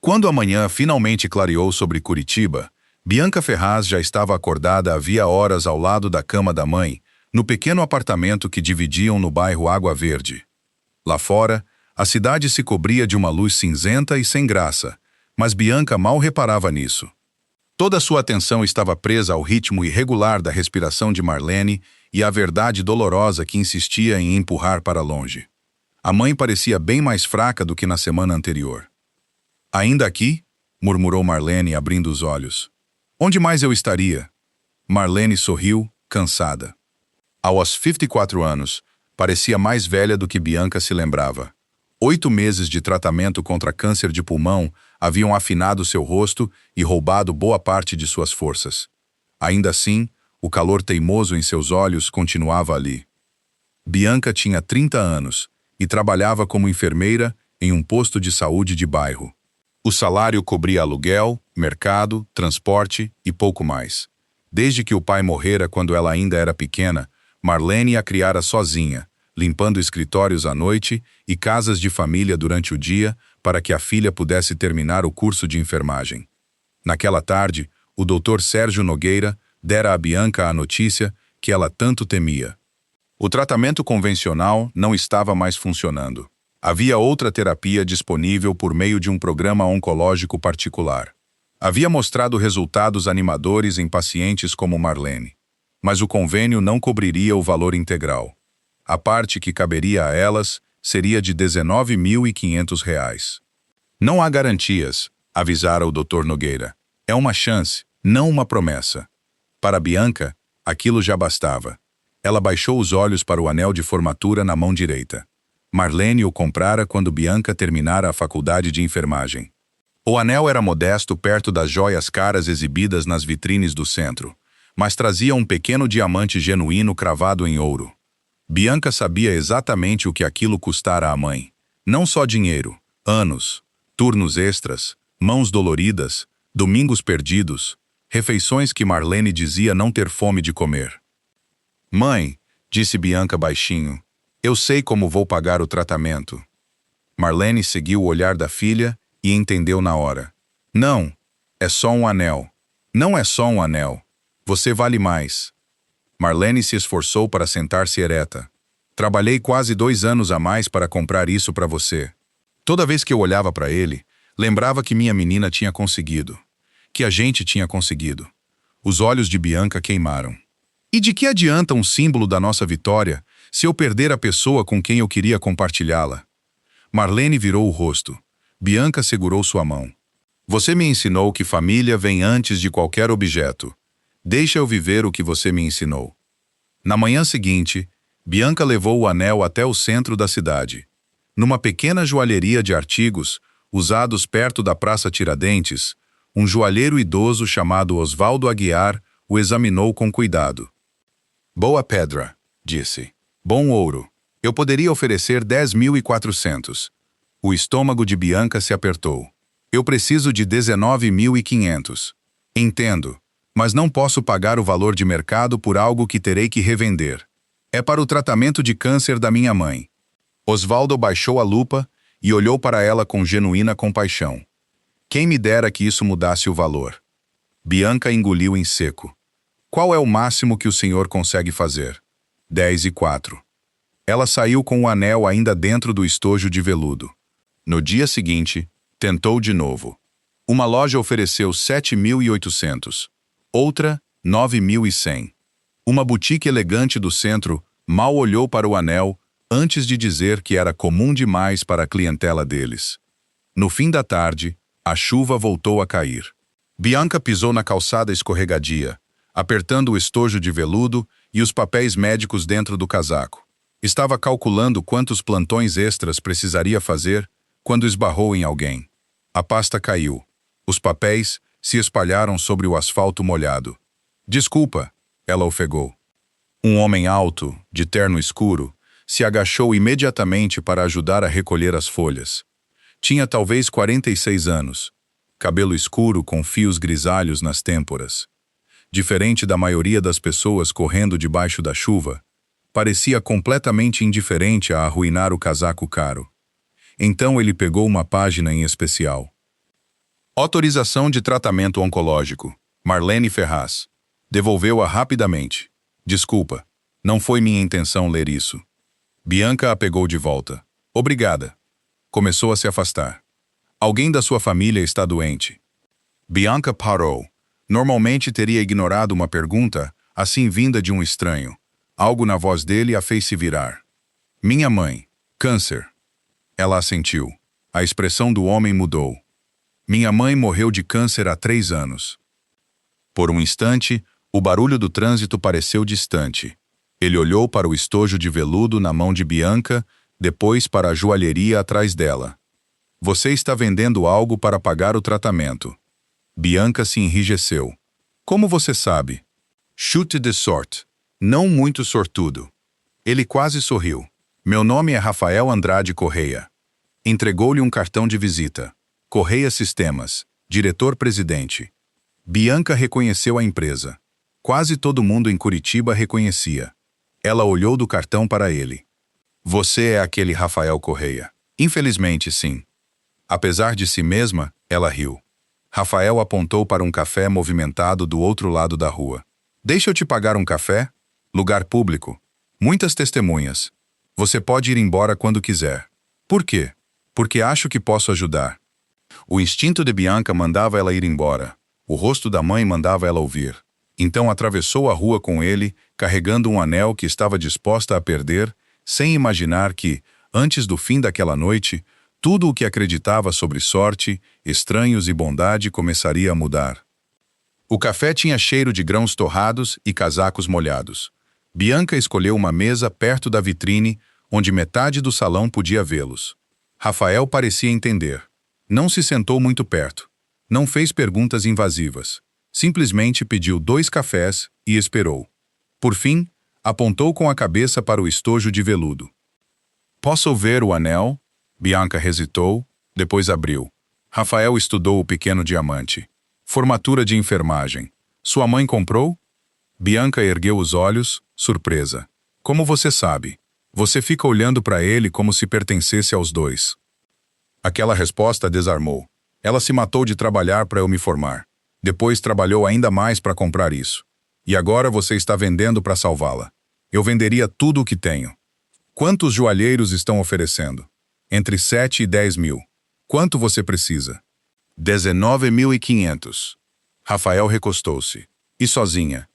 Quando a manhã finalmente clareou sobre Curitiba, Bianca Ferraz já estava acordada havia horas ao lado da cama da mãe, no pequeno apartamento que dividiam no bairro Água Verde. Lá fora, a cidade se cobria de uma luz cinzenta e sem graça, mas Bianca mal reparava nisso. Toda sua atenção estava presa ao ritmo irregular da respiração de Marlene e à verdade dolorosa que insistia em empurrar para longe. A mãe parecia bem mais fraca do que na semana anterior. "Ainda aqui?" murmurou Marlene, abrindo os olhos. "Onde mais eu estaria?" Marlene sorriu, cansada. Aos 54 anos, parecia mais velha do que Bianca se lembrava. 8 meses de tratamento contra câncer de pulmão haviam afinado seu rosto e roubado boa parte de suas forças. Ainda assim, o calor teimoso em seus olhos continuava ali. Bianca tinha 30 anos e trabalhava como enfermeira em um posto de saúde de bairro. O salário cobria aluguel, mercado, transporte e pouco mais. Desde que o pai morrera quando ela ainda era pequena, Marlene a criara sozinha, limpando escritórios à noite e casas de família durante o dia para que a filha pudesse terminar o curso de enfermagem. Naquela tarde, o Dr. Sérgio Nogueira dera a Bianca a notícia que ela tanto temia. O tratamento convencional não estava mais funcionando. Havia outra terapia disponível por meio de um programa oncológico particular. Havia mostrado resultados animadores em pacientes como Marlene. Mas o convênio não cobriria o valor integral. A parte que caberia a elas seria de R$ 19.500. "Não há garantias", avisara o Dr. Nogueira. "É uma chance, não uma promessa." Para Bianca, aquilo já bastava. Ela baixou os olhos para o anel de formatura na mão direita. Marlene o comprara quando Bianca terminara a faculdade de enfermagem. O anel era modesto perto das joias caras exibidas nas vitrines do centro, mas trazia um pequeno diamante genuíno cravado em ouro. Bianca sabia exatamente o que aquilo custara à mãe. Não só dinheiro, anos, turnos extras, mãos doloridas, domingos perdidos, refeições que Marlene dizia não ter fome de comer. "Mãe", disse Bianca baixinho, "eu sei como vou pagar o tratamento." Marlene seguiu o olhar da filha e entendeu na hora. "Não, é só um anel. Não é só um anel. Você vale mais." Marlene se esforçou para sentar-se ereta. "Trabalhei quase 2 anos a mais para comprar isso para você." Toda vez que eu olhava para ele, lembrava que minha menina tinha conseguido. Que a gente tinha conseguido. Os olhos de Bianca queimaram. "E de que adianta um símbolo da nossa vitória se eu perder a pessoa com quem eu queria compartilhá-la?" Marlene virou o rosto. Bianca segurou sua mão. "Você me ensinou que família vem antes de qualquer objeto. Deixa eu viver o que você me ensinou." Na manhã seguinte, Bianca levou o anel até o centro da cidade. Numa pequena joalheria de artigos, usados perto da Praça Tiradentes, um joalheiro idoso chamado Osvaldo Aguiar o examinou com cuidado. "Boa pedra", disse. "Bom ouro. Eu poderia oferecer 10.400. O estômago de Bianca se apertou. "Eu preciso de 19.500. "Entendo, mas não posso pagar o valor de mercado por algo que terei que revender. É para o tratamento de câncer da minha mãe." Osvaldo baixou a lupa e olhou para ela com genuína compaixão. "Quem me dera que isso mudasse o valor." Bianca engoliu em seco. "Qual é o máximo que o senhor consegue fazer?" 10,04. Ela saiu com o anel ainda dentro do estojo de veludo. No dia seguinte, tentou de novo. Uma loja ofereceu 7.800. Outra, 9.100. Uma boutique elegante do centro mal olhou para o anel antes de dizer que era comum demais para a clientela deles. No fim da tarde, a chuva voltou a cair. Bianca pisou na calçada escorregadia, apertando o estojo de veludo e os papéis médicos dentro do casaco. Estava calculando quantos plantões extras precisaria fazer quando esbarrou em alguém. A pasta caiu. Os papéis se espalharam sobre o asfalto molhado. "Desculpa", ela ofegou. Um homem alto, de terno escuro, se agachou imediatamente para ajudar a recolher as folhas. Tinha talvez 46 anos, cabelo escuro com fios grisalhos nas têmporas. Diferente da maioria das pessoas correndo debaixo da chuva, parecia completamente indiferente a arruinar o casaco caro. Então ele pegou uma página em especial. Autorização de tratamento oncológico. Marlene Ferraz. Devolveu-a rapidamente. Desculpa, não foi minha intenção ler isso. Bianca a pegou de volta. Obrigada. Começou a se afastar. Alguém da sua família está doente. Bianca parou. Normalmente teria ignorado uma pergunta, assim vinda de um estranho. Algo na voz dele a fez se virar. Minha mãe. Câncer. Ela assentiu. A expressão do homem mudou. Minha mãe morreu de câncer há 3 anos. Por um instante, o barulho do trânsito pareceu distante. Ele olhou para o estojo de veludo na mão de Bianca, depois para a joalheria atrás dela. Você está vendendo algo para pagar o tratamento. Bianca se enrijeceu. Como você sabe? Chute de sorte. Não muito sortudo. Ele quase sorriu. Meu nome é Rafael Andrade Correia. Entregou-lhe um cartão de visita. Correia Sistemas, diretor-presidente. Bianca reconheceu a empresa. Quase todo mundo em Curitiba reconhecia. Ela olhou do cartão para ele. Você é aquele Rafael Correia. Infelizmente, sim. Apesar de si mesma, ela riu. Rafael apontou para um café movimentado do outro lado da rua. Deixa eu te pagar um café? Lugar público. Muitas testemunhas. Você pode ir embora quando quiser. Por quê? Porque acho que posso ajudar. O instinto de Bianca mandava ela ir embora. O rosto da mãe mandava ela ouvir. Então atravessou a rua com ele, carregando um anel que estava disposta a perder, sem imaginar que, antes do fim daquela noite, tudo o que acreditava sobre sorte, estranhos e bondade começaria a mudar. O café tinha cheiro de grãos torrados e casacos molhados. Bianca escolheu uma mesa perto da vitrine, onde metade do salão podia vê-los. Rafael parecia entender. Não se sentou muito perto. Não fez perguntas invasivas. Simplesmente pediu 2 cafés e esperou. Por fim, apontou com a cabeça para o estojo de veludo. Posso ver o anel? Bianca hesitou, depois abriu. Rafael estudou o pequeno diamante. Formatura de enfermagem. Sua mãe comprou? Bianca ergueu os olhos, surpresa. Como você sabe? Você fica olhando para ele como se pertencesse aos 2. Aquela resposta desarmou. Ela se matou de trabalhar para eu me formar. Depois trabalhou ainda mais para comprar isso. E agora você está vendendo para salvá-la. Eu venderia tudo o que tenho. Quantos joalheiros estão oferecendo? Entre 7 e 10 mil. Quanto você precisa? 19.500. Rafael recostou-se. E sozinha?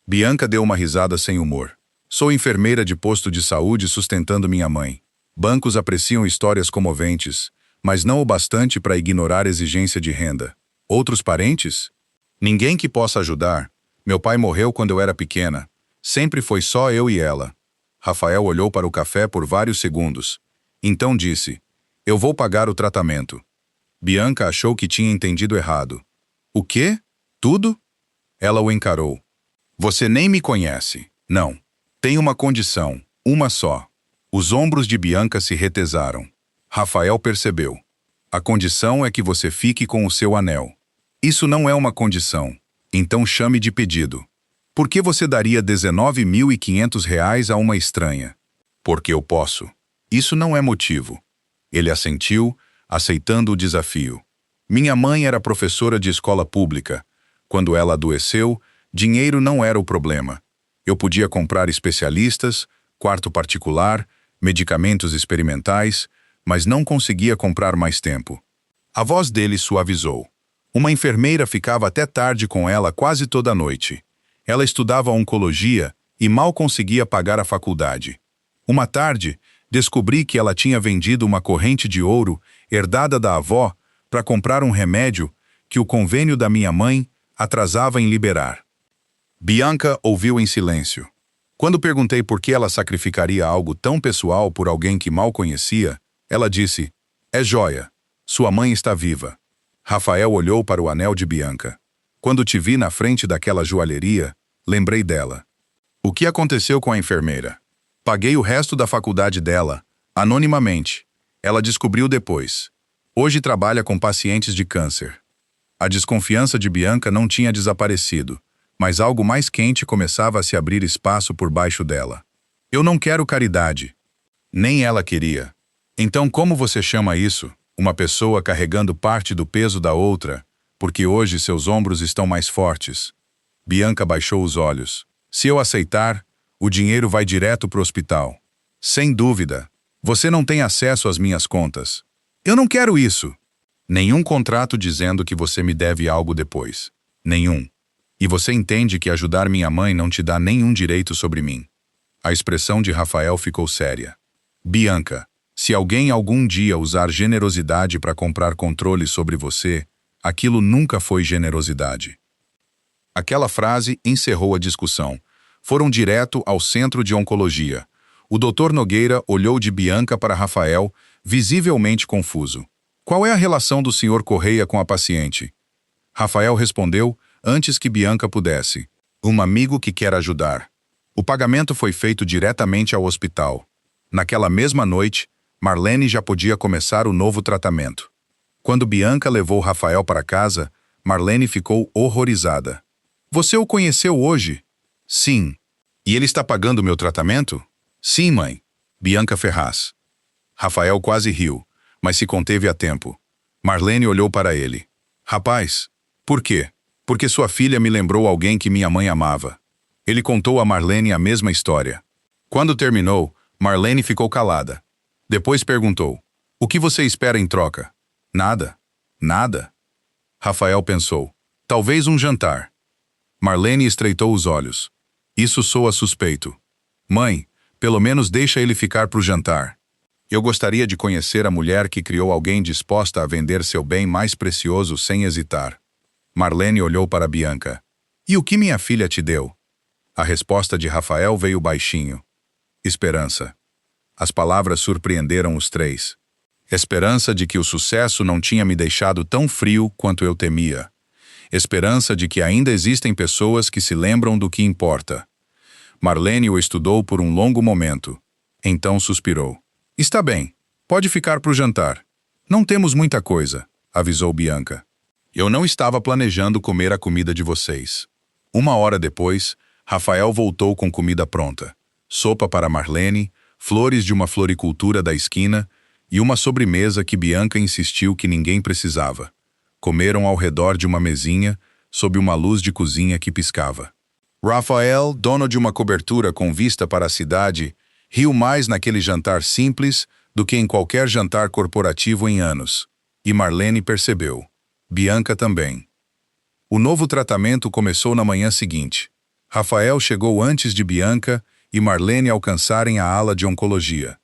Bianca deu uma risada sem humor. Sou enfermeira de posto de saúde sustentando minha mãe. Bancos apreciam histórias comoventes, mas não o bastante para ignorar exigência de renda. Outros parentes? Ninguém que possa ajudar. Meu pai morreu quando eu era pequena. Sempre foi só eu e ela. Rafael olhou para o café por vários segundos. Então disse, eu vou pagar o tratamento. Bianca achou que tinha entendido errado. O quê? Tudo? Ela o encarou. Você nem me conhece. Não. Tem uma condição, uma só. Os ombros de Bianca se retesaram. Rafael percebeu. A condição é que você fique com o seu anel. Isso não é uma condição. Então chame de pedido. Por que você daria 19.500 reais a uma estranha? Porque eu posso. Isso não é motivo. Ele assentiu, aceitando o desafio. Minha mãe era professora de escola pública. Quando ela adoeceu, dinheiro não era o problema. Eu podia comprar especialistas, quarto particular, medicamentos experimentais, mas não conseguia comprar mais tempo. A voz dele suavizou. Uma enfermeira ficava até tarde com ela quase toda a noite. Ela estudava oncologia e mal conseguia pagar a faculdade. Uma tarde, descobri que ela tinha vendido uma corrente de ouro, herdada da avó, para comprar um remédio que o convênio da minha mãe atrasava em liberar. Bianca ouviu em silêncio. Quando perguntei por que ela sacrificaria algo tão pessoal por alguém que mal conhecia, ela disse, é joia. Sua mãe está viva. Rafael olhou para o anel de Bianca. Quando te vi na frente daquela joalheria, lembrei dela. O que aconteceu com a enfermeira? Paguei o resto da faculdade dela, anonimamente. Ela descobriu depois. Hoje trabalha com pacientes de câncer. A desconfiança de Bianca não tinha desaparecido, mas algo mais quente começava a se abrir espaço por baixo dela. Eu não quero caridade. Nem ela queria. Então como você chama isso? Uma pessoa carregando parte do peso da outra, porque hoje seus ombros estão mais fortes. Bianca baixou os olhos. Se eu aceitar, o dinheiro vai direto para o hospital. Sem dúvida. Você não tem acesso às minhas contas. Eu não quero isso. Nenhum contrato dizendo que você me deve algo depois. Nenhum. E você entende que ajudar minha mãe não te dá nenhum direito sobre mim. A expressão de Rafael ficou séria. Bianca, se alguém algum dia usar generosidade para comprar controle sobre você, aquilo nunca foi generosidade. Aquela frase encerrou a discussão. Foram direto ao centro de oncologia. O Dr. Nogueira olhou de Bianca para Rafael, visivelmente confuso. Qual é a relação do Sr. Correia com a paciente? Rafael respondeu antes que Bianca pudesse. Um amigo que quer ajudar. O pagamento foi feito diretamente ao hospital. Naquela mesma noite, Marlene já podia começar o novo tratamento. Quando Bianca levou Rafael para casa, Marlene ficou horrorizada. Você o conheceu hoje? Sim. E ele está pagando meu tratamento? Sim, mãe. Bianca Ferraz. Rafael quase riu, mas se conteve a tempo. Marlene olhou para ele. Rapaz, por quê? Porque sua filha me lembrou alguém que minha mãe amava. Ele contou a Marlene a mesma história. Quando terminou, Marlene ficou calada. Depois perguntou, o que você espera em troca? Nada. Nada. Rafael pensou, talvez um jantar. Marlene estreitou os olhos. Isso soa suspeito. Mãe, pelo menos deixa ele ficar para o jantar. Eu gostaria de conhecer a mulher que criou alguém disposta a vender seu bem mais precioso sem hesitar. Marlene olhou para Bianca. E o que minha filha te deu? A resposta de Rafael veio baixinho. Esperança. As palavras surpreenderam os três. Esperança de que o sucesso não tinha me deixado tão frio quanto eu temia. Esperança de que ainda existem pessoas que se lembram do que importa. Marlene o estudou por um longo momento. Então suspirou. Está bem, pode ficar para o jantar. Não temos muita coisa, avisou Bianca. Eu não estava planejando comer a comida de vocês. 1 hora depois, Rafael voltou com comida pronta. Sopa para Marlene, flores de uma floricultura da esquina e uma sobremesa que Bianca insistiu que ninguém precisava. Comeram ao redor de uma mesinha, sob uma luz de cozinha que piscava. Rafael, dono de uma cobertura com vista para a cidade, riu mais naquele jantar simples do que em qualquer jantar corporativo em anos. E Marlene percebeu. Bianca também. O novo tratamento começou na manhã seguinte. Rafael chegou antes de Bianca e Marlene alcançarem a ala de oncologia.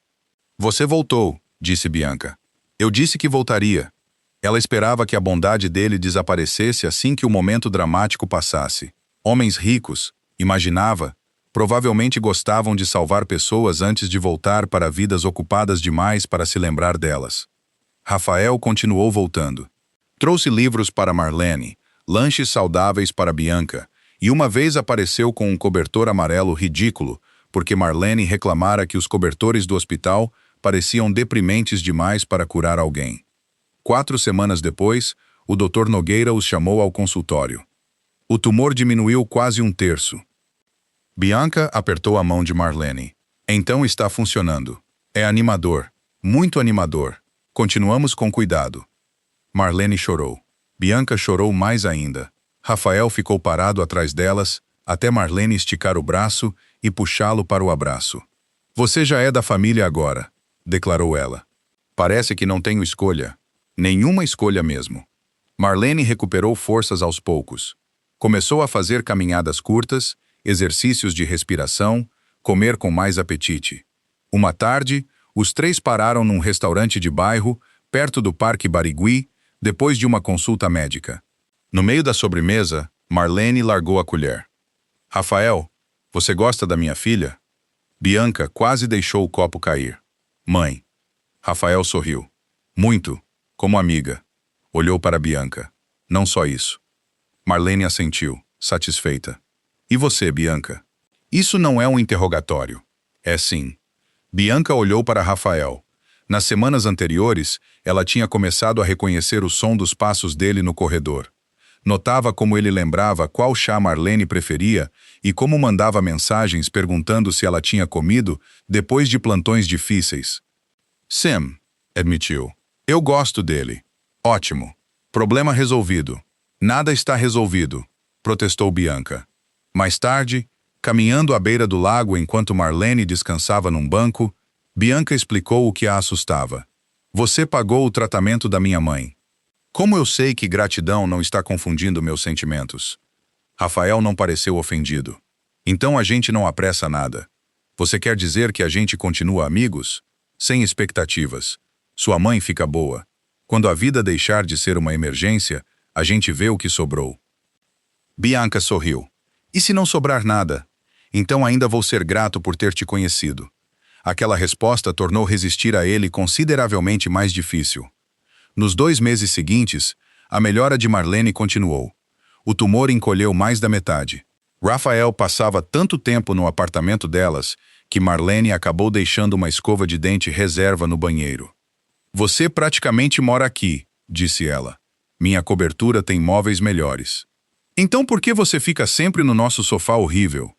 Você voltou, disse Bianca. Eu disse que voltaria. Ela esperava que a bondade dele desaparecesse assim que o momento dramático passasse. Homens ricos, imaginava, provavelmente gostavam de salvar pessoas antes de voltar para vidas ocupadas demais para se lembrar delas. Rafael continuou voltando. Trouxe livros para Marlene, lanches saudáveis para Bianca, e uma vez apareceu com um cobertor amarelo ridículo, porque Marlene reclamara que os cobertores do hospital pareciam deprimentes demais para curar alguém. 4 semanas depois, o Dr. Nogueira os chamou ao consultório. O tumor diminuiu quase 1/3. Bianca apertou a mão de Marlene. Então está funcionando. É animador. Muito animador. Continuamos com cuidado. Marlene chorou. Bianca chorou mais ainda. Rafael ficou parado atrás delas, até Marlene esticar o braço e puxá-lo para o abraço. Você já é da família agora, declarou ela. Parece que não tenho escolha. Nenhuma escolha mesmo. Marlene recuperou forças aos poucos. Começou a fazer caminhadas curtas, exercícios de respiração, comer com mais apetite. Uma tarde, os 3 pararam num restaurante de bairro, perto do Parque Barigui, depois de uma consulta médica. No meio da sobremesa, Marlene largou a colher. Rafael, você gosta da minha filha? Bianca quase deixou o copo cair. Mãe. Rafael sorriu. Muito, como amiga. Olhou para Bianca. Não só isso. Marlene assentiu, satisfeita. E você, Bianca? Isso não é um interrogatório. É sim. Bianca olhou para Rafael. Nas semanas anteriores, ela tinha começado a reconhecer o som dos passos dele no corredor. Notava como ele lembrava qual chá Marlene preferia e como mandava mensagens perguntando se ela tinha comido depois de plantões difíceis. Sim, admitiu. Eu gosto dele. Ótimo. Problema resolvido. Nada está resolvido, protestou Bianca. Mais tarde, caminhando à beira do lago enquanto Marlene descansava num banco, Bianca explicou o que a assustava. Você pagou o tratamento da minha mãe. Como eu sei que gratidão não está confundindo meus sentimentos? Rafael não pareceu ofendido. Então a gente não apressa nada. Você quer dizer que a gente continua amigos? Sem expectativas. Sua mãe fica boa. Quando a vida deixar de ser uma emergência, a gente vê o que sobrou. Bianca sorriu. E se não sobrar nada? Então ainda vou ser grato por ter te conhecido. Aquela resposta tornou resistir a ele consideravelmente mais difícil. Nos 2 meses seguintes, a melhora de Marlene continuou. O tumor encolheu mais da metade. Rafael passava tanto tempo no apartamento delas que Marlene acabou deixando uma escova de dente reserva no banheiro. Você praticamente mora aqui, disse ela. Minha cobertura tem móveis melhores. Então por que você fica sempre no nosso sofá horrível?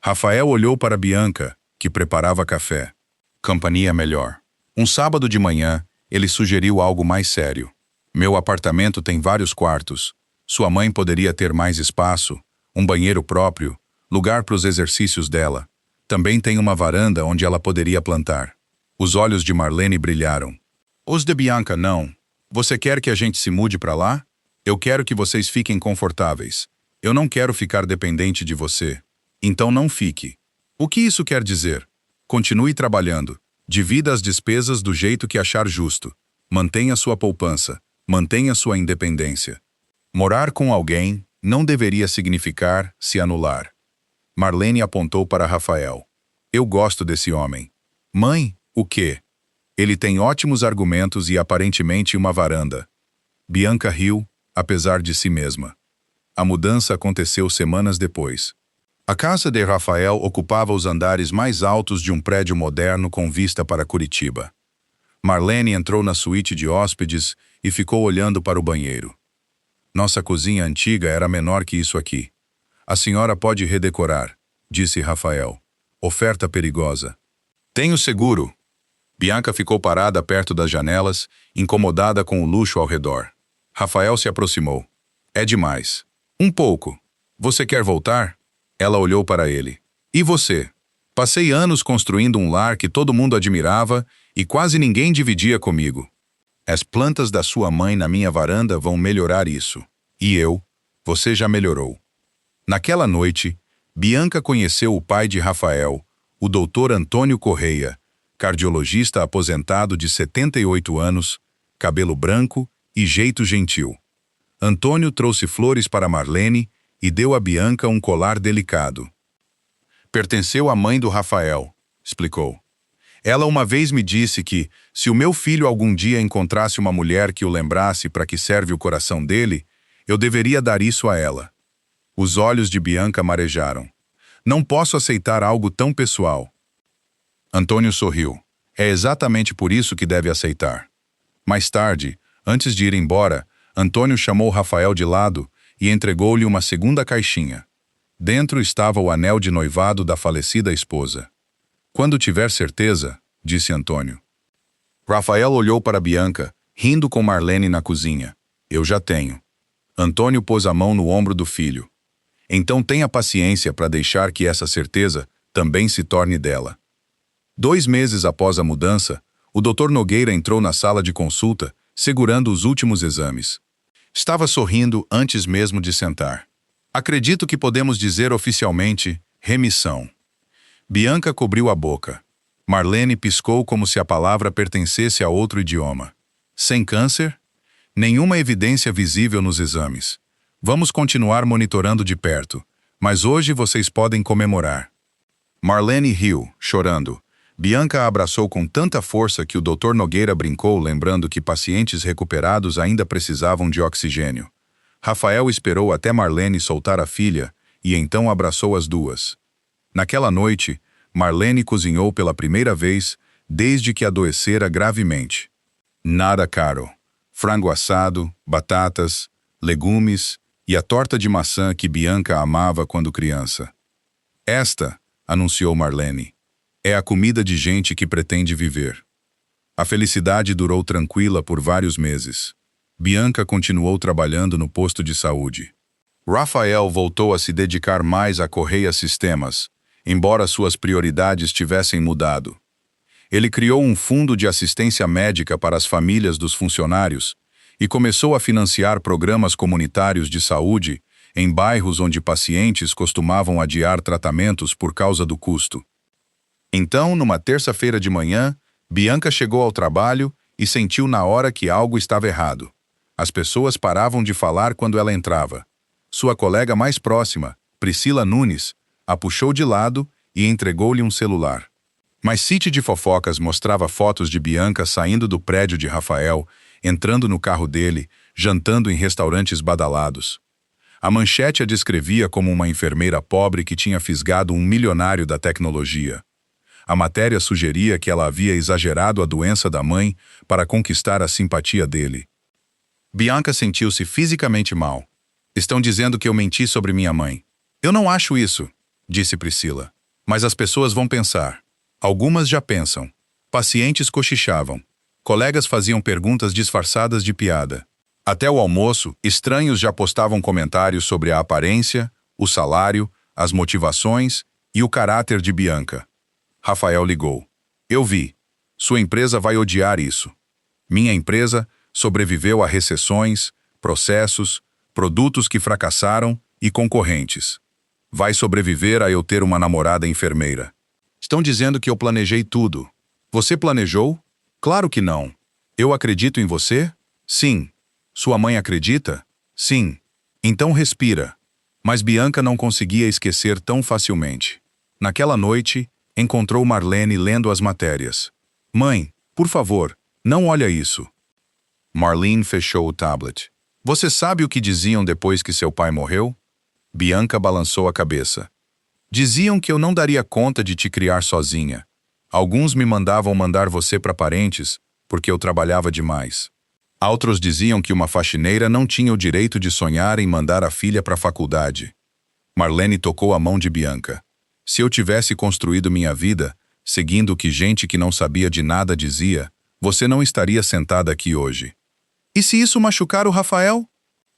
Rafael olhou para Bianca, que preparava café. Companhia melhor. Um sábado de manhã, ele sugeriu algo mais sério. Meu apartamento tem vários quartos. Sua mãe poderia ter mais espaço, um banheiro próprio, lugar para os exercícios dela. Também tem uma varanda onde ela poderia plantar. Os olhos de Marlene brilharam. Os de Bianca não. Você quer que a gente se mude para lá? Eu quero que vocês fiquem confortáveis. Eu não quero ficar dependente de você. Então não fique. O que isso quer dizer? Continue trabalhando. Divida as despesas do jeito que achar justo. Mantenha sua poupança. Mantenha sua independência. Morar com alguém não deveria significar se anular. Marlene apontou para Rafael. Eu gosto desse homem. Mãe, o quê? Ele tem ótimos argumentos e aparentemente uma varanda. Bianca riu, apesar de si mesma. A mudança aconteceu semanas depois. A casa de Rafael ocupava os andares mais altos de um prédio moderno com vista para Curitiba. Marlene entrou na suíte de hóspedes e ficou olhando para o banheiro. Nossa cozinha antiga era menor que isso aqui. A senhora pode redecorar, disse Rafael. Oferta perigosa. Tenho seguro. Bianca ficou parada perto das janelas, incomodada com o luxo ao redor. Rafael se aproximou. É demais. Um pouco. Você quer voltar? Ela olhou para ele. E você? Passei anos construindo um lar que todo mundo admirava e quase ninguém dividia comigo. As plantas da sua mãe na minha varanda vão melhorar isso. E eu? Você já melhorou. Naquela noite, Bianca conheceu o pai de Rafael, o Dr. Antônio Correia, cardiologista aposentado de 78 anos, cabelo branco e jeito gentil. Antônio trouxe flores para Marlene e deu a Bianca um colar delicado. Pertenceu à mãe do Rafael, explicou. Ela uma vez me disse que, se o meu filho algum dia encontrasse uma mulher que o lembrasse para que serve o coração dele, eu deveria dar isso a ela. Os olhos de Bianca marejaram. Não posso aceitar algo tão pessoal. Antônio sorriu. É exatamente por isso que deve aceitar. Mais tarde, antes de ir embora, Antônio chamou Rafael de lado e entregou-lhe uma segunda caixinha. Dentro estava o anel de noivado da falecida esposa. Quando tiver certeza, disse Antônio. Rafael olhou para Bianca, rindo com Marlene na cozinha. Eu já tenho. Antônio pôs a mão no ombro do filho. Então tenha paciência para deixar que essa certeza também se torne dela. 2 meses após a mudança, o Dr. Nogueira entrou na sala de consulta, segurando os últimos exames. Estava sorrindo antes mesmo de sentar. Acredito que podemos dizer oficialmente remissão. Bianca cobriu a boca. Marlene piscou como se a palavra pertencesse a outro idioma. Sem câncer? Nenhuma evidência visível nos exames. Vamos continuar monitorando de perto, mas hoje vocês podem comemorar. Marlene riu, chorando. Bianca a abraçou com tanta força que o Dr. Nogueira brincou, lembrando que pacientes recuperados ainda precisavam de oxigênio. Rafael esperou até Marlene soltar a filha e então abraçou as duas. Naquela noite, Marlene cozinhou pela primeira vez desde que adoecera gravemente. Nada caro. Frango assado, batatas, legumes e a torta de maçã que Bianca amava quando criança. Esta, anunciou Marlene, é a comida de gente que pretende viver. A felicidade durou tranquila por vários meses. Bianca continuou trabalhando no posto de saúde. Rafael voltou a se dedicar mais a Correia Sistemas, embora suas prioridades tivessem mudado. Ele criou um fundo de assistência médica para as famílias dos funcionários e começou a financiar programas comunitários de saúde em bairros onde pacientes costumavam adiar tratamentos por causa do custo. Então, numa terça-feira de manhã, Bianca chegou ao trabalho e sentiu na hora que algo estava errado. As pessoas paravam de falar quando ela entrava. Sua colega mais próxima, Priscila Nunes, a puxou de lado e entregou-lhe um celular. Mas site de fofocas mostrava fotos de Bianca saindo do prédio de Rafael, entrando no carro dele, jantando em restaurantes badalados. A manchete a descrevia como uma enfermeira pobre que tinha fisgado um milionário da tecnologia. A matéria sugeria que ela havia exagerado a doença da mãe para conquistar a simpatia dele. Bianca sentiu-se fisicamente mal. Estão dizendo que eu menti sobre minha mãe. Eu não acho isso, disse Priscila. Mas as pessoas vão pensar. Algumas já pensam. Pacientes cochichavam. Colegas faziam perguntas disfarçadas de piada. Até o almoço, estranhos já postavam comentários sobre a aparência, o salário, as motivações e o caráter de Bianca. Rafael ligou. Eu vi. Sua empresa vai odiar isso. Minha empresa sobreviveu a recessões, processos, produtos que fracassaram e concorrentes. Vai sobreviver a eu ter uma namorada enfermeira. Estão dizendo que eu planejei tudo. Você planejou? Claro que não. Eu acredito em você? Sim. Sua mãe acredita? Sim. Então respira. Mas Bianca não conseguia esquecer tão facilmente. Naquela noite, encontrou Marlene lendo as matérias. Mãe, por favor, não olha isso. Marlene fechou o tablet. Você sabe o que diziam depois que seu pai morreu? Bianca balançou a cabeça. Diziam que eu não daria conta de te criar sozinha. Alguns me mandavam mandar você para parentes, porque eu trabalhava demais. Outros diziam que uma faxineira não tinha o direito de sonhar em mandar a filha para a faculdade. Marlene tocou a mão de Bianca. Se eu tivesse construído minha vida, seguindo o que gente que não sabia de nada dizia, você não estaria sentada aqui hoje. E se isso machucar o Rafael?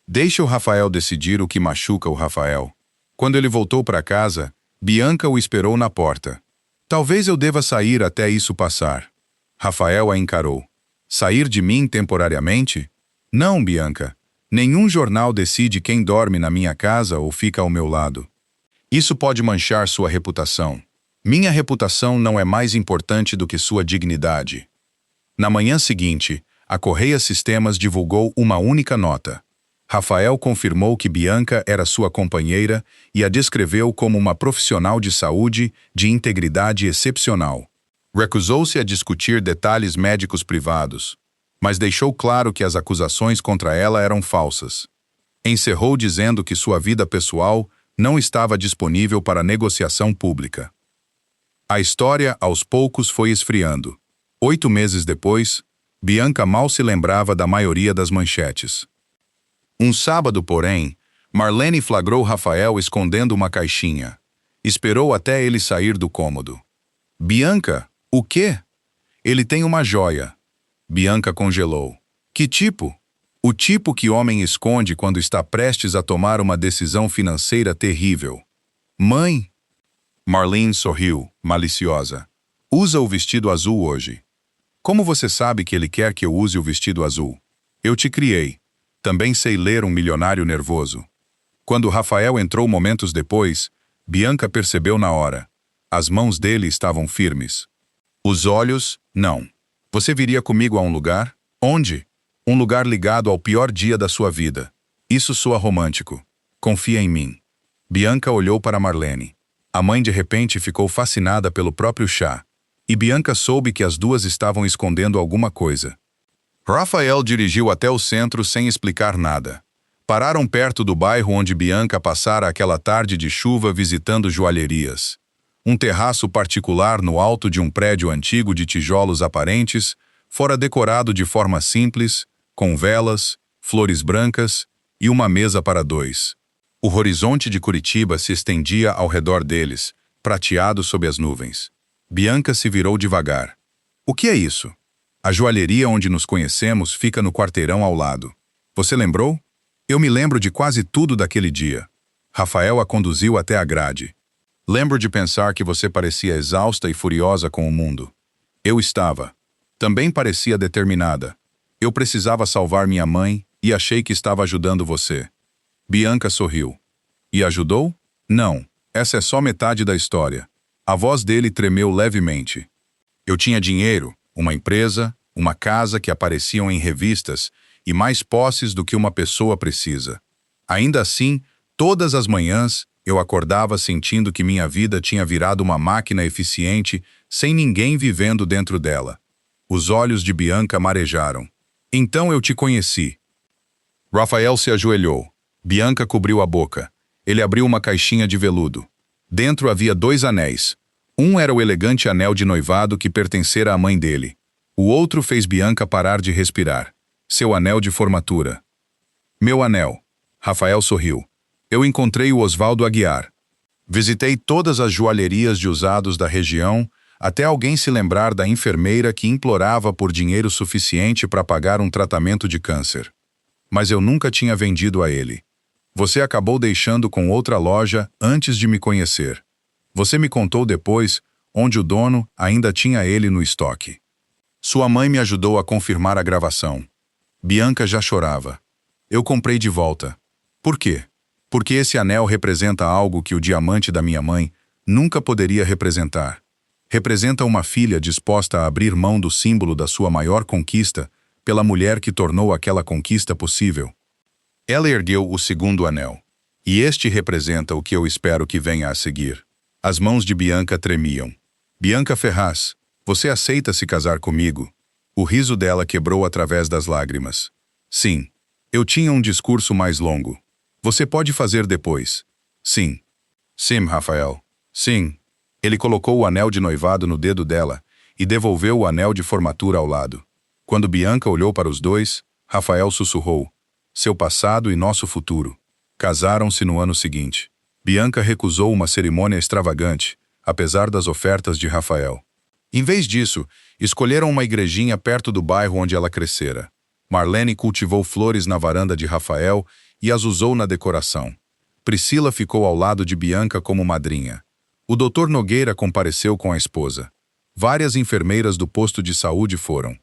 Deixe o Rafael decidir o que machuca o Rafael. Quando ele voltou para casa, Bianca o esperou na porta. Talvez eu deva sair até isso passar. Rafael a encarou. Sair de mim temporariamente? Não, Bianca. Nenhum jornal decide quem dorme na minha casa ou fica ao meu lado. Isso pode manchar sua reputação. Minha reputação não é mais importante do que sua dignidade. Na manhã seguinte, a Correia Sistemas divulgou uma única nota. Rafael confirmou que Bianca era sua companheira e a descreveu como uma profissional de saúde de integridade excepcional. Recusou-se a discutir detalhes médicos privados, mas deixou claro que as acusações contra ela eram falsas. Encerrou dizendo que sua vida pessoal não estava disponível para negociação pública. A história, aos poucos, foi esfriando. 8 meses depois, Bianca mal se lembrava da maioria das manchetes. Um sábado, porém, Marlene flagrou Rafael escondendo uma caixinha. Esperou até ele sair do cômodo. Bianca, o quê? Ele tem uma joia. Bianca congelou. Que tipo? O tipo que homem esconde quando está prestes a tomar uma decisão financeira terrível. Mãe? Marlene sorriu, maliciosa. Usa o vestido azul hoje. Como você sabe que ele quer que eu use o vestido azul? Eu te criei. Também sei ler um milionário nervoso. Quando Rafael entrou momentos depois, Bianca percebeu na hora. As mãos dele estavam firmes. Os olhos, não. Você viria comigo a um lugar? Onde? Um lugar ligado ao pior dia da sua vida. Isso soa romântico. Confia em mim. Bianca olhou para Marlene. A mãe de repente ficou fascinada pelo próprio chá. E Bianca soube que as duas estavam escondendo alguma coisa. Rafael dirigiu até o centro sem explicar nada. Pararam perto do bairro onde Bianca passara aquela tarde de chuva visitando joalherias. Um terraço particular no alto de um prédio antigo de tijolos aparentes, fora decorado de forma simples, com velas, flores brancas e uma mesa para 2. O horizonte de Curitiba se estendia ao redor deles, prateado sob as nuvens. Bianca se virou devagar. O que é isso? A joalheria onde nos conhecemos fica no quarteirão ao lado. Você lembrou? Eu me lembro de quase tudo daquele dia. Rafael a conduziu até a grade. Lembro de pensar que você parecia exausta e furiosa com o mundo. Eu estava. Também parecia determinada. Eu precisava salvar minha mãe e achei que estava ajudando você. Bianca sorriu. E ajudou? Não. Essa é só metade da história. A voz dele tremeu levemente. Eu tinha dinheiro, uma empresa, uma casa que apareciam em revistas e mais posses do que uma pessoa precisa. Ainda assim, todas as manhãs, eu acordava sentindo que minha vida tinha virado uma máquina eficiente sem ninguém vivendo dentro dela. Os olhos de Bianca marejaram. Então eu te conheci. Rafael se ajoelhou. Bianca cobriu a boca. Ele abriu uma caixinha de veludo. Dentro havia 2 anéis. Um era o elegante anel de noivado que pertencera à mãe dele. O outro fez Bianca parar de respirar. Seu anel de formatura. Meu anel. Rafael sorriu. Eu encontrei o Osvaldo Aguiar. Visitei todas as joalherias de usados da região, até alguém se lembrar da enfermeira que implorava por dinheiro suficiente para pagar um tratamento de câncer. Mas eu nunca tinha vendido a ele. Você acabou deixando com outra loja antes de me conhecer. Você me contou depois, onde o dono ainda tinha ele no estoque. Sua mãe me ajudou a confirmar a gravação. Bianca já chorava. Eu comprei de volta. Por quê? Porque esse anel representa algo que o diamante da minha mãe nunca poderia representar. Representa uma filha disposta a abrir mão do símbolo da sua maior conquista pela mulher que tornou aquela conquista possível. Ela ergueu o segundo anel. E este representa o que eu espero que venha a seguir. As mãos de Bianca tremiam. Bianca Ferraz, você aceita se casar comigo? O riso dela quebrou através das lágrimas. Sim. Eu tinha um discurso mais longo. Você pode fazer depois. Sim. Sim, Rafael. Sim. Ele colocou o anel de noivado no dedo dela e devolveu o anel de formatura ao lado. Quando Bianca olhou para os dois, Rafael sussurrou. Seu passado e nosso futuro. Casaram-se no ano seguinte. Bianca recusou uma cerimônia extravagante, apesar das ofertas de Rafael. Em vez disso, escolheram uma igrejinha perto do bairro onde ela crescera. Marlene cultivou flores na varanda de Rafael e as usou na decoração. Priscila ficou ao lado de Bianca como madrinha. O Dr. Nogueira compareceu com a esposa. Várias enfermeiras do posto de saúde foram.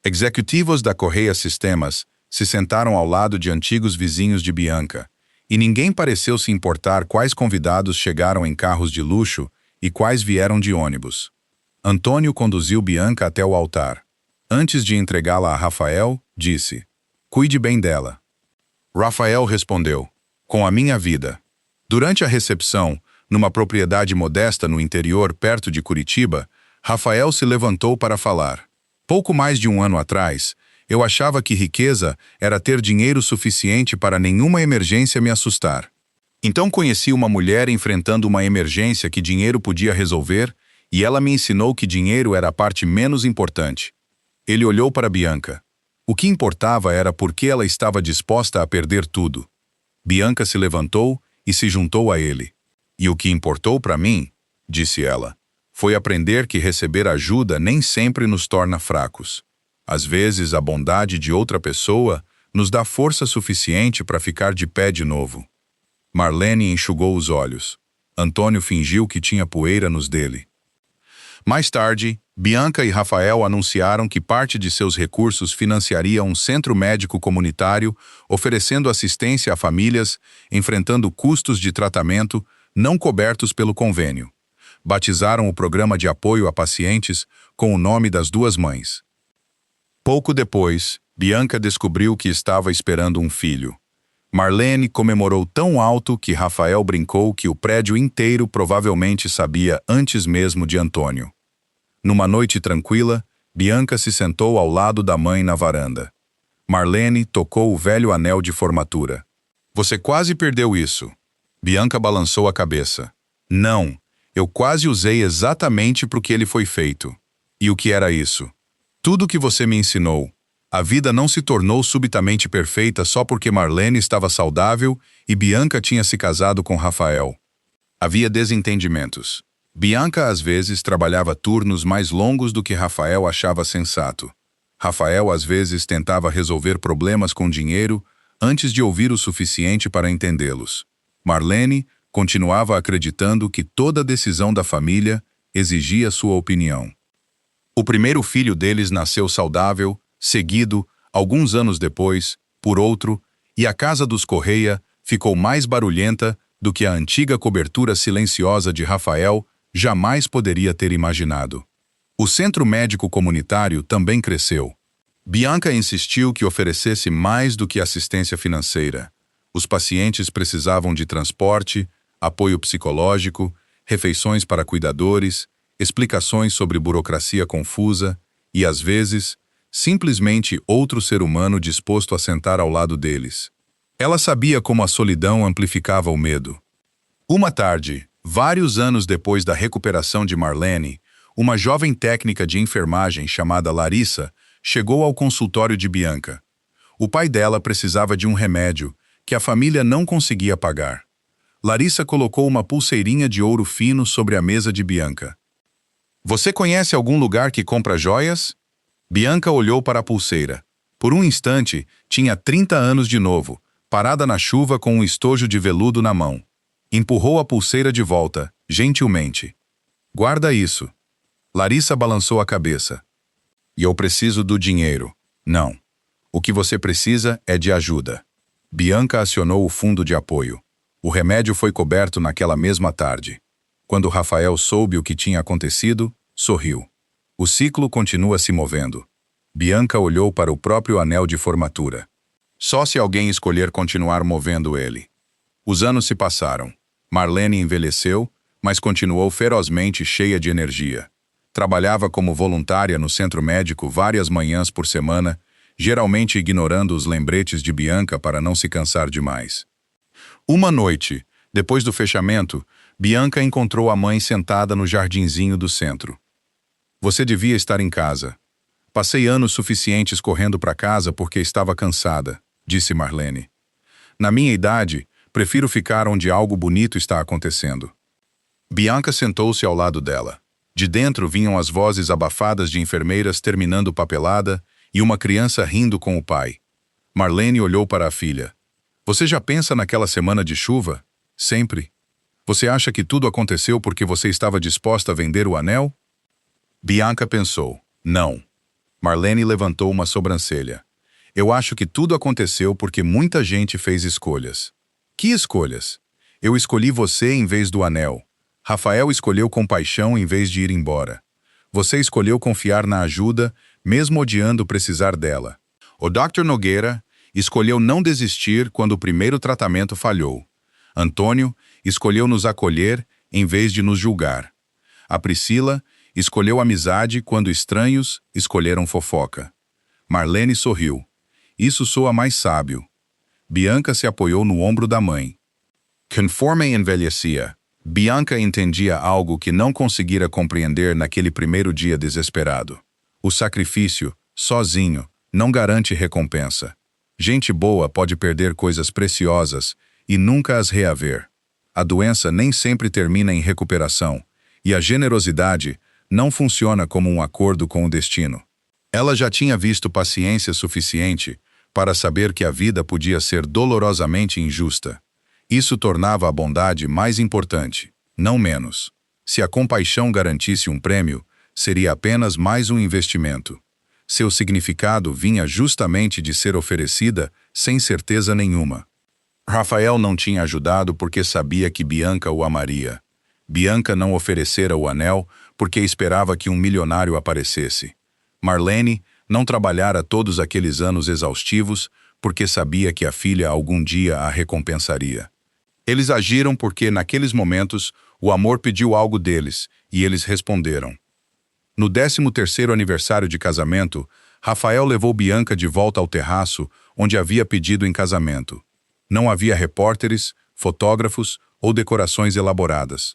Executivos da Correia Sistemas se sentaram ao lado de antigos vizinhos de Bianca, e ninguém pareceu se importar quais convidados chegaram em carros de luxo e quais vieram de ônibus. Antônio conduziu Bianca até o altar. Antes de entregá-la a Rafael, disse: "Cuide bem dela." Rafael respondeu: "Com a minha vida." Durante a recepção, numa propriedade modesta no interior perto de Curitiba, Rafael se levantou para falar. Pouco mais de um ano atrás, eu achava que riqueza era ter dinheiro suficiente para nenhuma emergência me assustar. Então conheci uma mulher enfrentando uma emergência que dinheiro podia resolver, e ela me ensinou que dinheiro era a parte menos importante. Ele olhou para Bianca. O que importava era por que ela estava disposta a perder tudo. Bianca se levantou e se juntou a ele. "E o que importou para mim," disse ela, "foi aprender que receber ajuda nem sempre nos torna fracos. Às vezes, a bondade de outra pessoa nos dá força suficiente para ficar de pé de novo." Marlene enxugou os olhos. Antônio fingiu que tinha poeira nos dele. Mais tarde, Bianca e Rafael anunciaram que parte de seus recursos financiaria um centro médico comunitário, oferecendo assistência a famílias enfrentando custos de tratamento não cobertos pelo convênio. Batizaram o programa de apoio a pacientes com o nome das duas mães. Pouco depois, Bianca descobriu que estava esperando um filho. Marlene comemorou tão alto que Rafael brincou que o prédio inteiro provavelmente sabia antes mesmo de Antônio. Numa noite tranquila, Bianca se sentou ao lado da mãe na varanda. Marlene tocou o velho anel de formatura. "Você quase perdeu isso." Bianca balançou a cabeça. "Não, eu quase usei exatamente para o que ele foi feito." "E o que era isso?" "Tudo que você me ensinou. A vida não se tornou subitamente perfeita só porque Marlene estava saudável e Bianca tinha se casado com Rafael. Havia desentendimentos. Bianca às vezes trabalhava turnos mais longos do que Rafael achava sensato. Rafael às vezes tentava resolver problemas com dinheiro, antes de ouvir o suficiente para entendê-los. Marlene continuava acreditando que toda decisão da família exigia sua opinião. O primeiro filho deles nasceu saudável, seguido, alguns anos depois, por outro, e a casa dos Correia ficou mais barulhenta do que a antiga cobertura silenciosa de Rafael jamais poderia ter imaginado. O centro médico comunitário também cresceu. Bianca insistiu que oferecesse mais do que assistência financeira. Os pacientes precisavam de transporte, apoio psicológico, refeições para cuidadores, explicações sobre burocracia confusa e, às vezes, simplesmente outro ser humano disposto a sentar ao lado deles. Ela sabia como a solidão amplificava o medo. Uma tarde, vários anos depois da recuperação de Marlene, uma jovem técnica de enfermagem chamada Larissa chegou ao consultório de Bianca. O pai dela precisava de um remédio que a família não conseguia pagar. Larissa colocou uma pulseirinha de ouro fino sobre a mesa de Bianca. "Você conhece algum lugar que compra joias?" Bianca olhou para a pulseira. Por um instante, tinha 30 anos de novo, parada na chuva com um estojo de veludo na mão. Empurrou a pulseira de volta, gentilmente. "Guarda isso." Larissa balançou a cabeça. "E eu preciso do dinheiro." "Não. O que você precisa é de ajuda." Bianca acionou o fundo de apoio. O remédio foi coberto naquela mesma tarde. Quando Rafael soube o que tinha acontecido, sorriu. O ciclo continua se movendo. Bianca olhou para o próprio anel de formatura. Só se alguém escolher continuar movendo ele. Os anos se passaram. Marlene envelheceu, mas continuou ferozmente cheia de energia. Trabalhava como voluntária no centro médico várias manhãs por semana, geralmente ignorando os lembretes de Bianca para não se cansar demais. Uma noite, depois do fechamento, Bianca encontrou a mãe sentada no jardinzinho do centro. "Você devia estar em casa. Passei anos suficientes correndo para casa porque estava cansada", disse Marlene. "Na minha idade, prefiro ficar onde algo bonito está acontecendo." Bianca sentou-se ao lado dela. De dentro vinham as vozes abafadas de enfermeiras terminando papelada e uma criança rindo com o pai. Marlene olhou para a filha. "Você já pensa naquela semana de chuva? Sempre. Você acha que tudo aconteceu porque você estava disposta a vender o anel?" Bianca pensou. "Não." Marlene levantou uma sobrancelha. "Eu acho que tudo aconteceu porque muita gente fez escolhas." "Que escolhas?" "Eu escolhi você em vez do anel. Rafael escolheu compaixão em vez de ir embora. Você escolheu confiar na ajuda, mesmo odiando precisar dela. O Dr. Nogueira escolheu não desistir quando o primeiro tratamento falhou. Antônio escolheu nos acolher em vez de nos julgar. A Priscila escolheu amizade quando estranhos escolheram fofoca." Marlene sorriu. "Isso soa mais sábio." Bianca se apoiou no ombro da mãe. Conforme envelhecia, Bianca entendia algo que não conseguira compreender naquele primeiro dia desesperado. O sacrifício, sozinho, não garante recompensa. Gente boa pode perder coisas preciosas e nunca as reaver. A doença nem sempre termina em recuperação, e a generosidade não funciona como um acordo com o destino. Ela já tinha visto paciência suficiente para saber que a vida podia ser dolorosamente injusta. Isso tornava a bondade mais importante, não menos. Se a compaixão garantisse um prêmio, seria apenas mais um investimento. Seu significado vinha justamente de ser oferecida sem certeza nenhuma. Rafael não tinha ajudado porque sabia que Bianca o amaria. Bianca não oferecera o anel porque esperava que um milionário aparecesse. Marlene não trabalhara todos aqueles anos exaustivos porque sabia que a filha algum dia a recompensaria. Eles agiram porque, naqueles momentos, o amor pediu algo deles, e eles responderam. No 13º aniversário de casamento, Rafael levou Bianca de volta ao terraço onde havia pedido em casamento. Não havia repórteres, fotógrafos ou decorações elaboradas.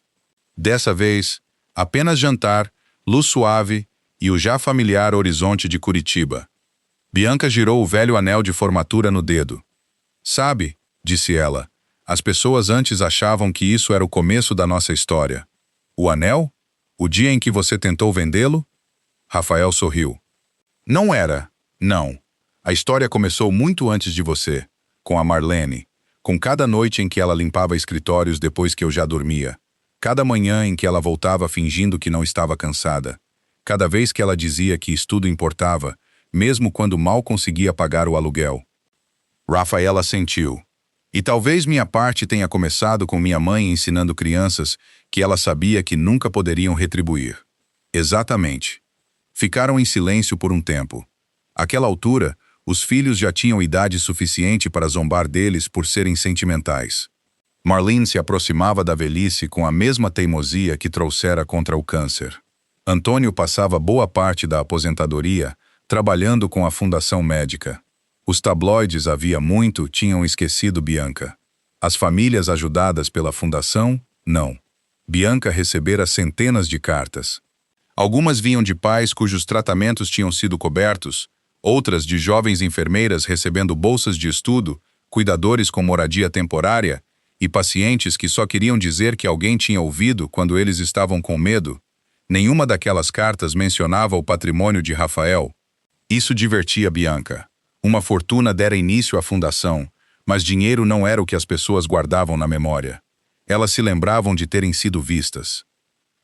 Dessa vez, apenas jantar, luz suave e o já familiar horizonte de Curitiba. Bianca girou o velho anel de formatura no dedo. "Sabe", disse ela, "as pessoas antes achavam que isso era o começo da nossa história." "O anel? O dia em que você tentou vendê-lo?" Rafael sorriu. "Não era. Não. A história começou muito antes de você. com a Marlene, com cada noite em que ela limpava escritórios depois que eu já dormia, cada manhã em que ela voltava fingindo que não estava cansada, cada vez que ela dizia que estudo importava, mesmo quando mal conseguia pagar o aluguel. Rafaela sentiu. E talvez minha parte tenha começado com minha mãe ensinando crianças que ela sabia que nunca poderiam retribuir. Exatamente. Ficaram em silêncio por um tempo. Àquela altura, os filhos já tinham idade suficiente para zombar deles por serem sentimentais. Marlene se aproximava da velhice com a mesma teimosia que trouxera contra o câncer. Antônio passava boa parte da aposentadoria trabalhando com a fundação médica. Os tabloides havia muito tinham esquecido Bianca. As famílias ajudadas pela fundação, não. Bianca recebera centenas de cartas. Algumas vinham de pais cujos tratamentos tinham sido cobertos, outras de jovens enfermeiras recebendo bolsas de estudo, cuidadores com moradia temporária e pacientes que só queriam dizer que alguém tinha ouvido quando eles estavam com medo. Nenhuma daquelas cartas mencionava o patrimônio de Rafael. Isso divertia Bianca. Uma fortuna dera início à fundação, mas dinheiro não era o que as pessoas guardavam na memória. Elas se lembravam de terem sido vistas.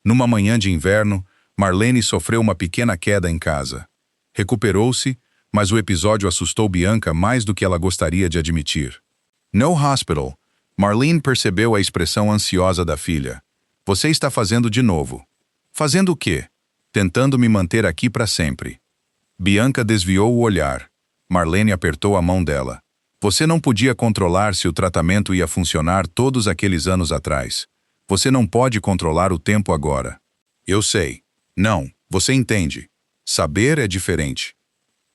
Numa manhã de inverno, Marlene sofreu uma pequena queda em casa. Recuperou-se, mas o episódio assustou Bianca mais do que ela gostaria de admitir. No hospital, Marlene percebeu a expressão ansiosa da filha. Você está fazendo de novo. Fazendo o quê? Tentando me manter aqui para sempre. Bianca desviou o olhar. Marlene apertou a mão dela. Você não podia controlar se o tratamento ia funcionar todos aqueles anos atrás. Você não pode controlar o tempo agora. Eu sei. Não, você entende. Saber é diferente.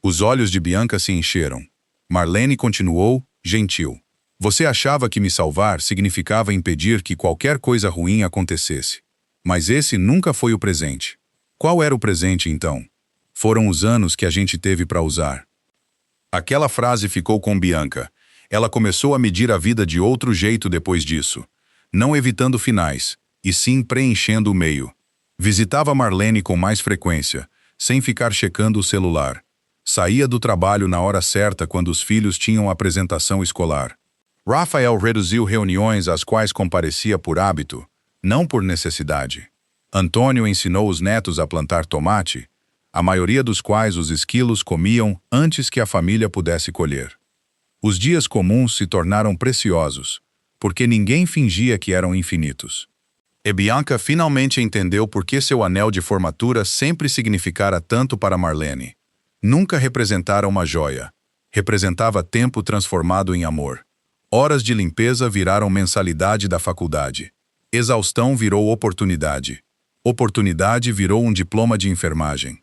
Os olhos de Bianca se encheram. Marlene continuou, gentil. Você achava que me salvar significava impedir que qualquer coisa ruim acontecesse. Mas esse nunca foi o presente. Qual era o presente, então? Foram os anos que a gente teve para usar. Aquela frase ficou com Bianca. Ela começou a medir a vida de outro jeito depois disso. Não evitando finais, e sim preenchendo o meio. Visitava Marlene com mais frequência, sem ficar checando o celular. Saía do trabalho na hora certa quando os filhos tinham apresentação escolar. Rafael reduziu reuniões às quais comparecia por hábito, não por necessidade. Antônio ensinou os netos a plantar tomate, a maioria dos quais os esquilos comiam antes que a família pudesse colher. Os dias comuns se tornaram preciosos, porque ninguém fingia que eram infinitos. E Bianca finalmente entendeu por que seu anel de formatura sempre significara tanto para Marlene. Nunca representara uma joia. Representava tempo transformado em amor. Horas de limpeza viraram mensalidade da faculdade. Exaustão virou oportunidade. Oportunidade virou um diploma de enfermagem.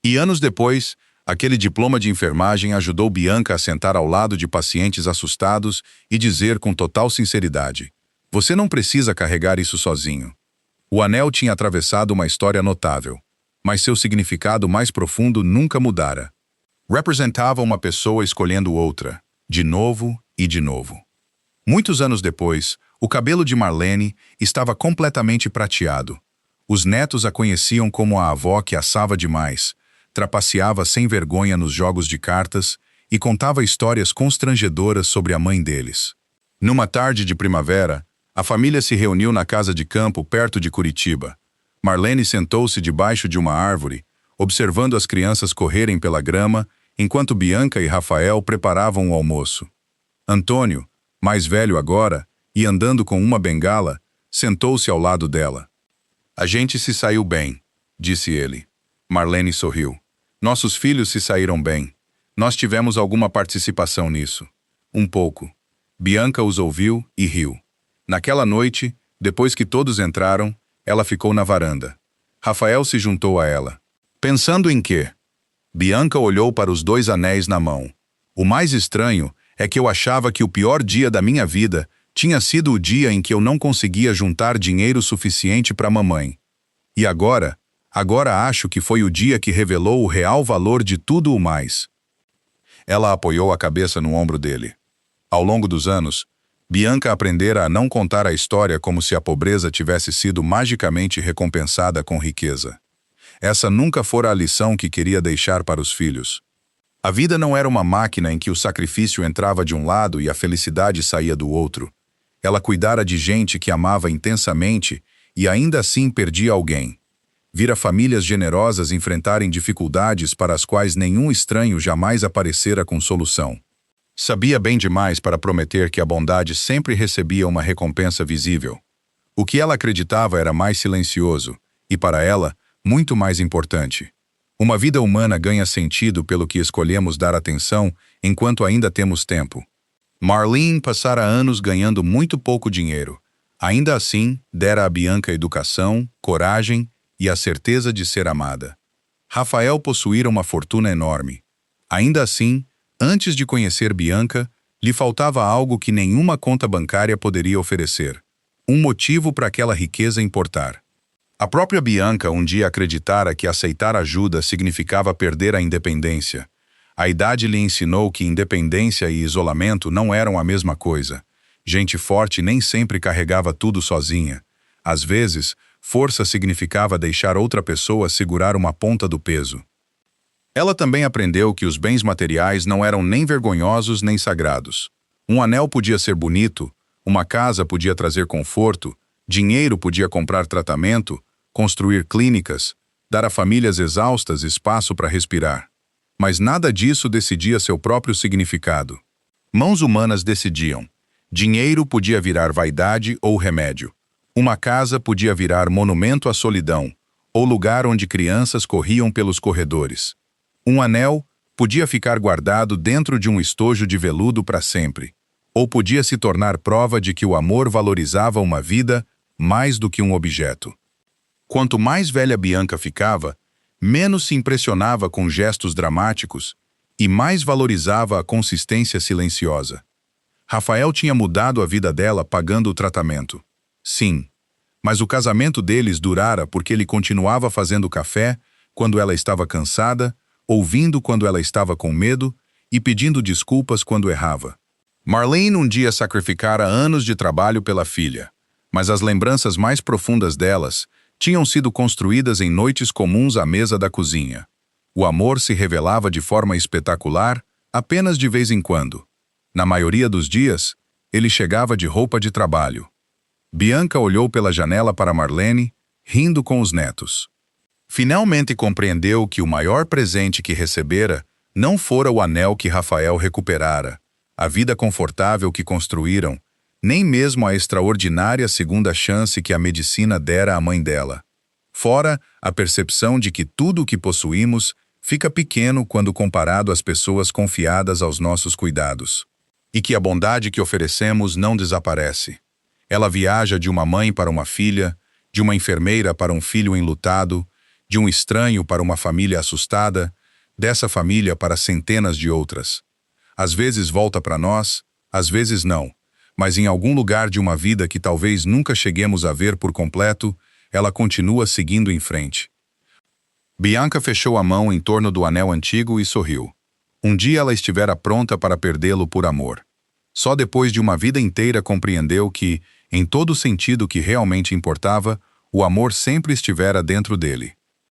E anos depois, aquele diploma de enfermagem ajudou Bianca a sentar ao lado de pacientes assustados e dizer com total sinceridade: você não precisa carregar isso sozinho. O anel tinha atravessado uma história notável, mas seu significado mais profundo nunca mudara. Representava uma pessoa escolhendo outra, de novo e de novo. Muitos anos depois, o cabelo de Marlene estava completamente prateado. Os netos a conheciam como a avó que assava demais, trapaceava sem vergonha nos jogos de cartas e contava histórias constrangedoras sobre a mãe deles. Numa tarde de primavera, a família se reuniu na casa de campo perto de Curitiba. Marlene sentou-se debaixo de uma árvore, observando as crianças correrem pela grama, enquanto Bianca e Rafael preparavam o almoço. Antônio, mais velho agora, e andando com uma bengala, sentou-se ao lado dela. A gente se saiu bem, disse ele. Marlene sorriu. Nossos filhos se saíram bem. Nós tivemos alguma participação nisso. Um pouco. Bianca os ouviu e riu. Naquela noite, depois que todos entraram, ela ficou na varanda. Rafael se juntou a ela. Pensando em quê? Bianca olhou para os 2 anéis na mão. O mais estranho é que eu achava que o pior dia da minha vida tinha sido o dia em que eu não conseguia juntar dinheiro suficiente para mamãe. E agora acho que foi o dia que revelou o real valor de tudo o mais. Ela apoiou a cabeça no ombro dele. Ao longo dos anos, Bianca aprendera a não contar a história como se a pobreza tivesse sido magicamente recompensada com riqueza. Essa nunca fora a lição que queria deixar para os filhos. A vida não era uma máquina em que o sacrifício entrava de um lado e a felicidade saía do outro. Ela cuidara de gente que amava intensamente e ainda assim perdia alguém. Vira famílias generosas enfrentarem dificuldades para as quais nenhum estranho jamais aparecera com solução. Sabia bem demais para prometer que a bondade sempre recebia uma recompensa visível. O que ela acreditava era mais silencioso, e para ela, muito mais importante. Uma vida humana ganha sentido pelo que escolhemos dar atenção enquanto ainda temos tempo. Marlene passara anos ganhando muito pouco dinheiro. Ainda assim, dera a Bianca educação, coragem e a certeza de ser amada. Rafael possuíra uma fortuna enorme. Ainda assim, antes de conhecer Bianca, lhe faltava algo que nenhuma conta bancária poderia oferecer. Um motivo para aquela riqueza importar. A própria Bianca um dia acreditara que aceitar ajuda significava perder a independência. A idade lhe ensinou que independência e isolamento não eram a mesma coisa. Gente forte nem sempre carregava tudo sozinha. Às vezes, força significava deixar outra pessoa segurar uma ponta do peso. Ela também aprendeu que os bens materiais não eram nem vergonhosos nem sagrados. Um anel podia ser bonito, uma casa podia trazer conforto, dinheiro podia comprar tratamento, construir clínicas, dar a famílias exaustas espaço para respirar. Mas nada disso decidia seu próprio significado. Mãos humanas decidiam. Dinheiro podia virar vaidade ou remédio. Uma casa podia virar monumento à solidão, ou lugar onde crianças corriam pelos corredores. Um anel podia ficar guardado dentro de um estojo de veludo para sempre, ou podia se tornar prova de que o amor valorizava uma vida mais do que um objeto. Quanto mais velha Bianca ficava, menos se impressionava com gestos dramáticos e mais valorizava a consistência silenciosa. Rafael tinha mudado a vida dela pagando o tratamento. Sim, mas o casamento deles durara porque ele continuava fazendo café quando ela estava cansada, ouvindo quando ela estava com medo e pedindo desculpas quando errava. Marlene um dia sacrificara anos de trabalho pela filha, mas as lembranças mais profundas delas tinham sido construídas em noites comuns à mesa da cozinha. O amor se revelava de forma espetacular apenas de vez em quando. Na maioria dos dias, ele chegava de roupa de trabalho. Bianca olhou pela janela para Marlene, rindo com os netos. Finalmente compreendeu que o maior presente que recebera não fora o anel que Rafael recuperara, a vida confortável que construíram, nem mesmo a extraordinária segunda chance que a medicina dera à mãe dela. Fora a percepção de que tudo o que possuímos fica pequeno quando comparado às pessoas confiadas aos nossos cuidados. E que a bondade que oferecemos não desaparece. Ela viaja de uma mãe para uma filha, de uma enfermeira para um filho enlutado, de um estranho para uma família assustada, dessa família para centenas de outras. Às vezes volta para nós, às vezes não, mas em algum lugar de uma vida que talvez nunca cheguemos a ver por completo, ela continua seguindo em frente. Bianca fechou a mão em torno do anel antigo e sorriu. Um dia ela estivera pronta para perdê-lo por amor. Só depois de uma vida inteira compreendeu que, em todo sentido que realmente importava, o amor sempre estivera dentro dele.